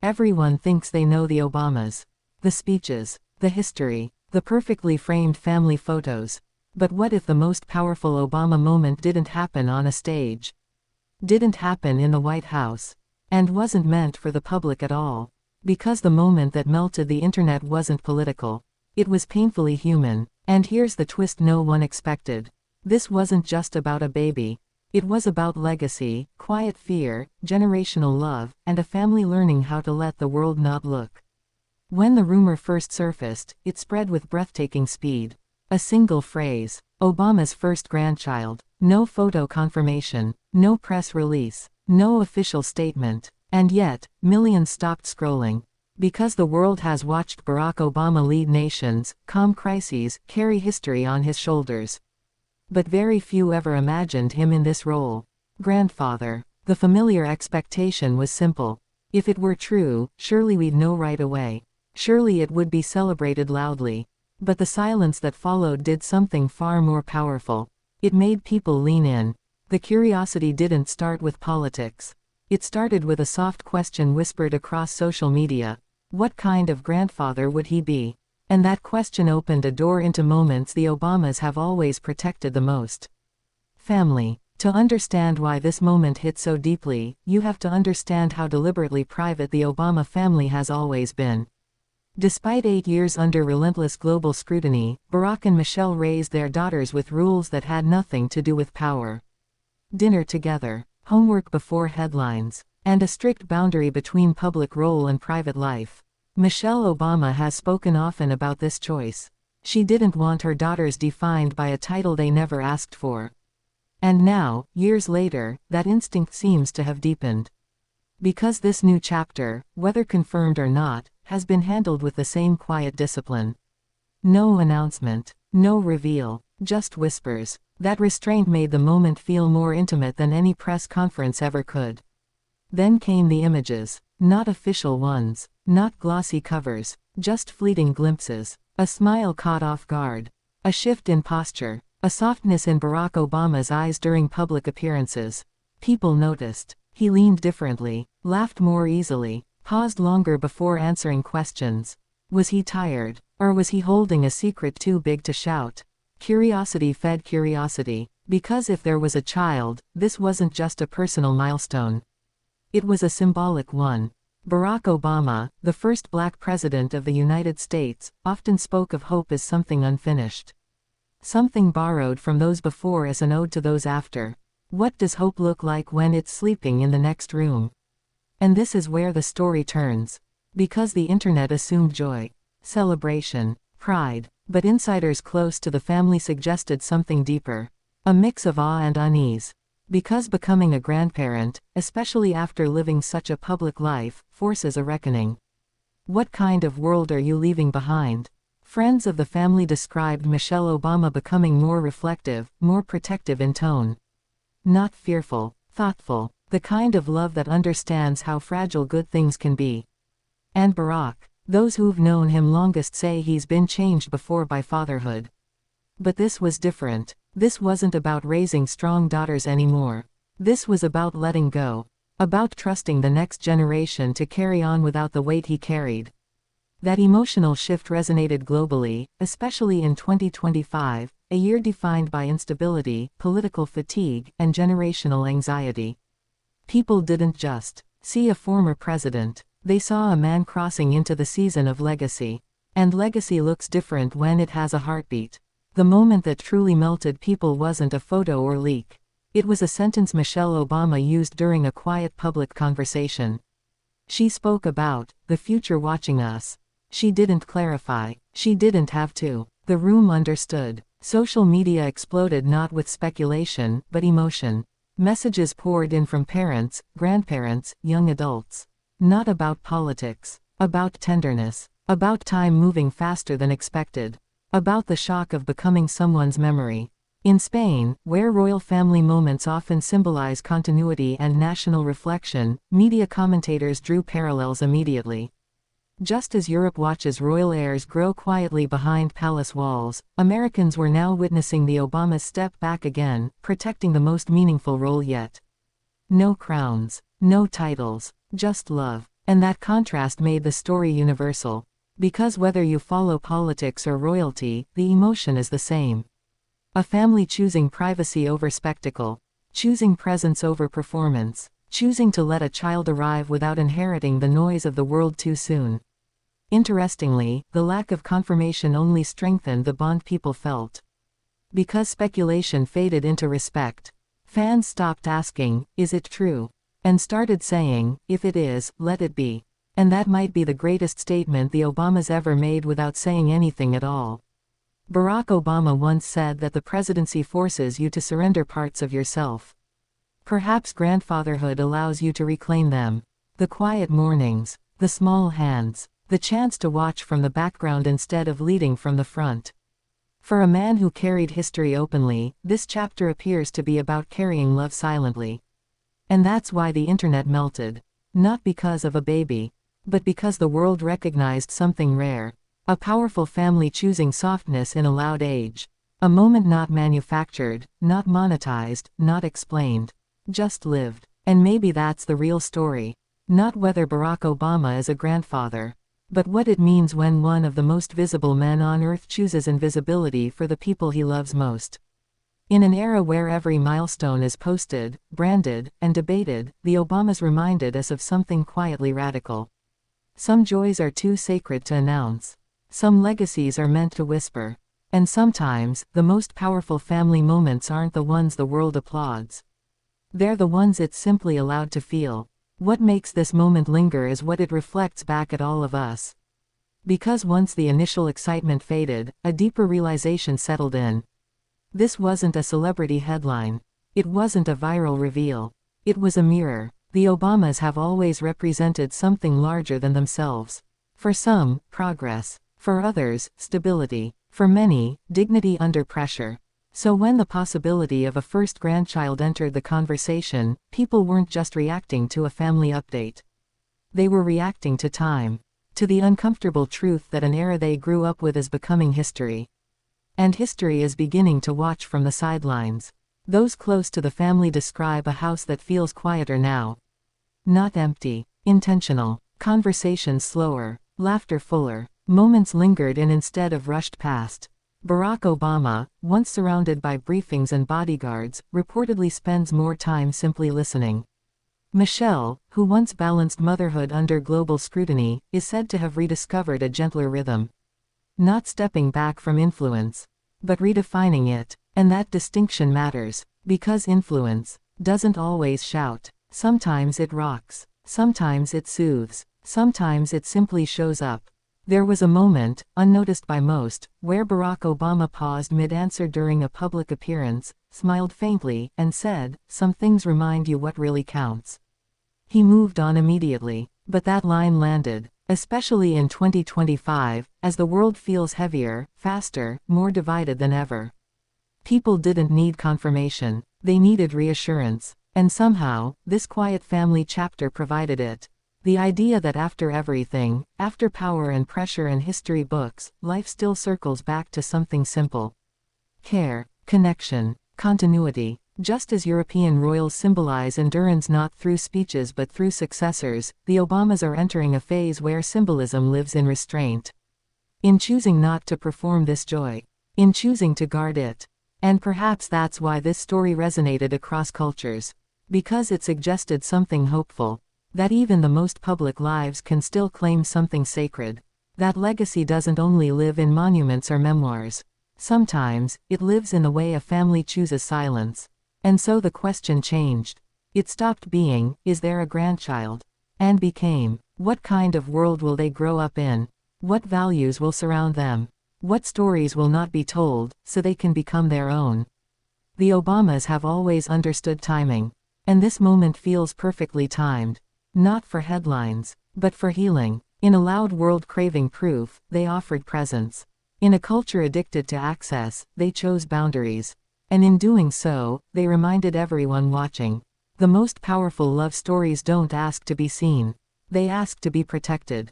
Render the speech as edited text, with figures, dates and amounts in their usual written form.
Everyone thinks they know the Obamas. The speeches, the history, the perfectly framed family photos. But what if the most powerful Obama moment didn't happen on a stage? Didn't happen in the White House. And wasn't meant for the public at all. Because the moment that melted the internet wasn't political. It was painfully human. And here's the twist no one expected. This wasn't just about a baby. It was about legacy, quiet fear, generational love, and a family learning how to let the world not look. When the rumor first surfaced, it spread with breathtaking speed. A single phrase, Obama's first grandchild. No photo confirmation, no press release, no official statement. And yet, millions stopped scrolling. Because the world has watched Barack Obama lead nations, calm crises, carry history on his shoulders. But very few ever imagined him in this role. Grandfather. The familiar expectation was simple. If it were true, surely we'd know right away. Surely it would be celebrated loudly. But the silence that followed did something far more powerful. It made people lean in. The curiosity didn't start with politics. It started with a soft question whispered across social media. What kind of grandfather would he be? And that question opened a door into moments the Obamas have always protected the most. Family. To understand why this moment hit so deeply, you have to understand how deliberately private the Obama family has always been. Despite 8 years under relentless global scrutiny, Barack and Michelle raised their daughters with rules that had nothing to do with power. Dinner together, homework before headlines, and a strict boundary between public role and private life. Michelle Obama has spoken often about this choice. She didn't want her daughters defined by a title they never asked for. And now, years later, that instinct seems to have deepened. Because this new chapter, whether confirmed or not, has been handled with the same quiet discipline. No announcement, no reveal, just whispers. That restraint made the moment feel more intimate than any press conference ever could. Then came the images. Not official ones, not glossy covers, just fleeting glimpses. A smile caught off guard. A shift in posture. A softness in Barack Obama's eyes during public appearances. People noticed. He leaned differently, laughed more easily, paused longer before answering questions. Was he tired? Or was he holding a secret too big to shout? Curiosity fed curiosity. Because if there was a child, this wasn't just a personal milestone. It was a symbolic one. Barack Obama, the first black president of the United States, often spoke of hope as something unfinished. Something borrowed from those before as an ode to those after. What does hope look like when it's sleeping in the next room? And this is where the story turns. Because the internet assumed joy, celebration, pride, but insiders close to the family suggested something deeper. A mix of awe and unease. Because becoming a grandparent, especially after living such a public life, forces a reckoning. What kind of world are you leaving behind? Friends of the family described Michelle Obama becoming more reflective, more protective in tone. Not fearful, thoughtful, the kind of love that understands how fragile good things can be. And Barack, those who've known him longest say he's been changed before by fatherhood. But this was different. This wasn't about raising strong daughters anymore. This was about letting go. About trusting the next generation to carry on without the weight he carried. That emotional shift resonated globally, especially in 2025, a year defined by instability, political fatigue, and generational anxiety. People didn't just see a former president. They saw a man crossing into the season of legacy. And legacy looks different when it has a heartbeat. The moment that truly melted people wasn't a photo or leak. It was a sentence Michelle Obama used during a quiet public conversation. She spoke about the future watching us. She didn't clarify. She didn't have to. The room understood. Social media exploded not with speculation, but emotion. Messages poured in from parents, grandparents, young adults. Not about politics. About tenderness. About time moving faster than expected. About the shock of becoming someone's memory. In Spain, where royal family moments often symbolize continuity and national reflection, media commentators drew parallels immediately. Just as Europe watches royal heirs grow quietly behind palace walls, Americans were now witnessing the Obamas step back again, protecting the most meaningful role yet. No crowns, no titles, just love. And that contrast made the story universal. Because whether you follow politics or royalty, the emotion is the same. A family choosing privacy over spectacle. Choosing presence over performance. Choosing to let a child arrive without inheriting the noise of the world too soon. Interestingly, the lack of confirmation only strengthened the bond people felt. Because speculation faded into respect, fans stopped asking, "Is it true?" and started saying, "If it is, let it be." And that might be the greatest statement the Obamas ever made without saying anything at all. Barack Obama once said that the presidency forces you to surrender parts of yourself. Perhaps grandfatherhood allows you to reclaim them. The quiet mornings, the small hands, the chance to watch from the background instead of leading from the front. For a man who carried history openly, this chapter appears to be about carrying love silently. And that's why the internet melted. Not because of a baby, but because the world recognized something rare. A powerful family choosing softness in a loud age. A moment not manufactured, not monetized, not explained. Just lived. And maybe that's the real story. Not whether Barack Obama is a grandfather, but what it means when one of the most visible men on earth chooses invisibility for the people he loves most. In an era where every milestone is posted, branded, and debated, the Obamas reminded us of something quietly radical. Some joys are too sacred to announce. Some legacies are meant to whisper. And sometimes, the most powerful family moments aren't the ones the world applauds. They're the ones it's simply allowed to feel. What makes this moment linger is what it reflects back at all of us. Because once the initial excitement faded, a deeper realization settled in. This wasn't a celebrity headline. It wasn't a viral reveal. It was a mirror. The Obamas have always represented something larger than themselves. For some, progress. For others, stability. For many, dignity under pressure. So when the possibility of a first grandchild entered the conversation, people weren't just reacting to a family update. They were reacting to time. To the uncomfortable truth that an era they grew up with is becoming history. And history is beginning to watch from the sidelines. Those close to the family describe a house that feels quieter now. Not empty. Intentional. Conversations slower. Laughter fuller. Moments lingered in instead of rushed past. Barack Obama, once surrounded by briefings and bodyguards, reportedly spends more time simply listening. Michelle, who once balanced motherhood under global scrutiny, is said to have rediscovered a gentler rhythm. Not stepping back from influence, but redefining it. And that distinction matters, because influence doesn't always shout. Sometimes it rocks. Sometimes it soothes. Sometimes it simply shows up. There was a moment, unnoticed by most, where Barack Obama paused mid-answer during a public appearance, smiled faintly, and said, "Some things remind you what really counts." He moved on immediately. But that line landed. Especially in 2025, as the world feels heavier, faster, more divided than ever. People didn't need confirmation. They needed reassurance. And somehow, this quiet family chapter provided it. The idea that after everything, after power and pressure and history books, life still circles back to something simple. Care, connection, continuity. Just as European royals symbolize endurance not through speeches but through successors, the Obamas are entering a phase where symbolism lives in restraint. In choosing not to perform this joy. In choosing to guard it. And perhaps that's why this story resonated across cultures. Because it suggested something hopeful. That even the most public lives can still claim something sacred. That legacy doesn't only live in monuments or memoirs. Sometimes, it lives in the way a family chooses silence. And so the question changed. It stopped being, "Is there a grandchild?" and became, "What kind of world will they grow up in? What values will surround them? What stories will not be told, so they can become their own?" The Obamas have always understood timing. And this moment feels perfectly timed. Not for headlines, but for healing. In a loud world craving proof, they offered presence. In a culture addicted to access, they chose boundaries. And in doing so, they reminded everyone watching. The most powerful love stories don't ask to be seen. They ask to be protected.